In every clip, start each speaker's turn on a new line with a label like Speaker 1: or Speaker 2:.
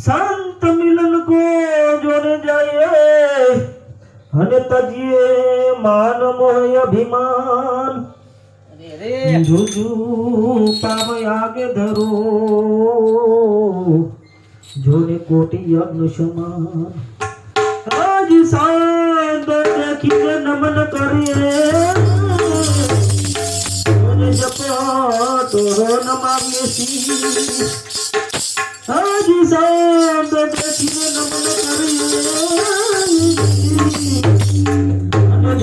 Speaker 1: संत मिलन को जोने जाए हने तजिए मान मोह अभिमान झुझू पाव आगे धरो जोने कोटि यज्ञ समान आज सांत देखिए नमन करिए जपा तोरो नमामिए सी आज सांत देखिए नमन करिए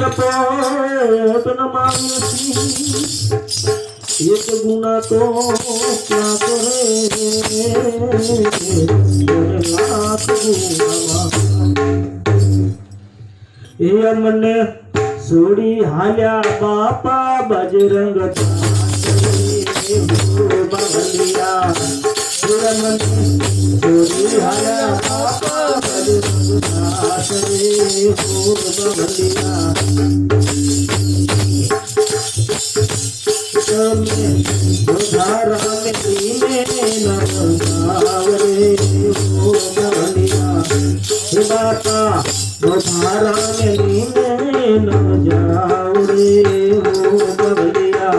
Speaker 1: जपा तो नमामिए सी एक गुना तो क्या करे लाख गुना ये मने सोडी हाल्या बापा बजरंग बलिया मने सोडी हाल्या बापा बजरंग बलिया धारा में नवरे हो बलिया हे बापा धारा में न जाओ रे हो बलिया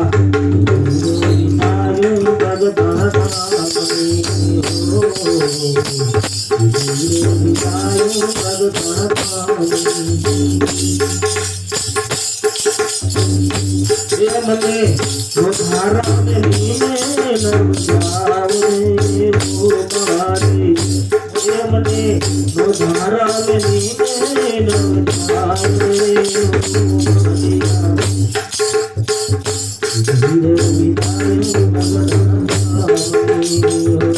Speaker 1: मने धारा में न जाओ रे हो बलिया मने धारा में न जाओ रे हो बलिया धीरे विदाई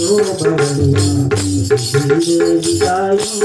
Speaker 1: हो बलिया धीरे विदाई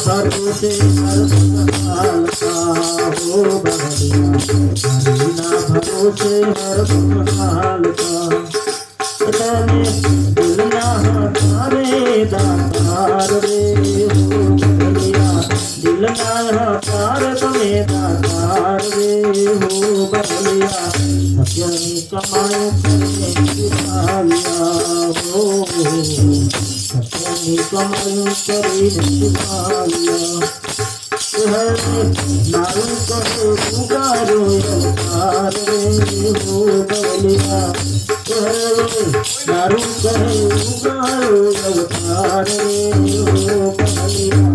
Speaker 1: भरोसे हर हाल का हो बलिया बिना भरोसे हर हाल का तने दुनिया तारे दातार रे हो बलिया दिल ना पार તમે દાતાર રે હો બલિયા સત્યની કમાયો કરીને સુખાલિયા હો સત્યની કમાયો કરીને સુખાલિયા નારું કહે ઉગારો અવતાર રે હો બલિયા નારું કહે ઉગારો અવતાર રે હો બલિયા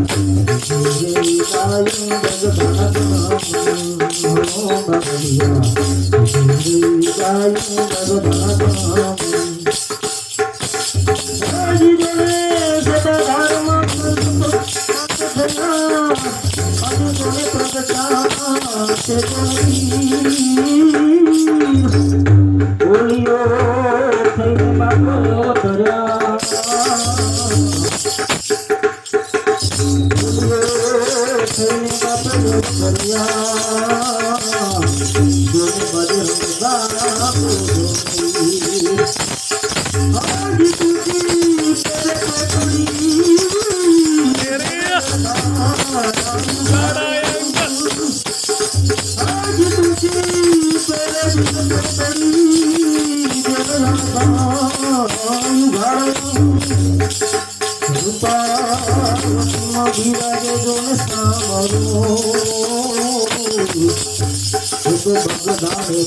Speaker 1: ભગદાને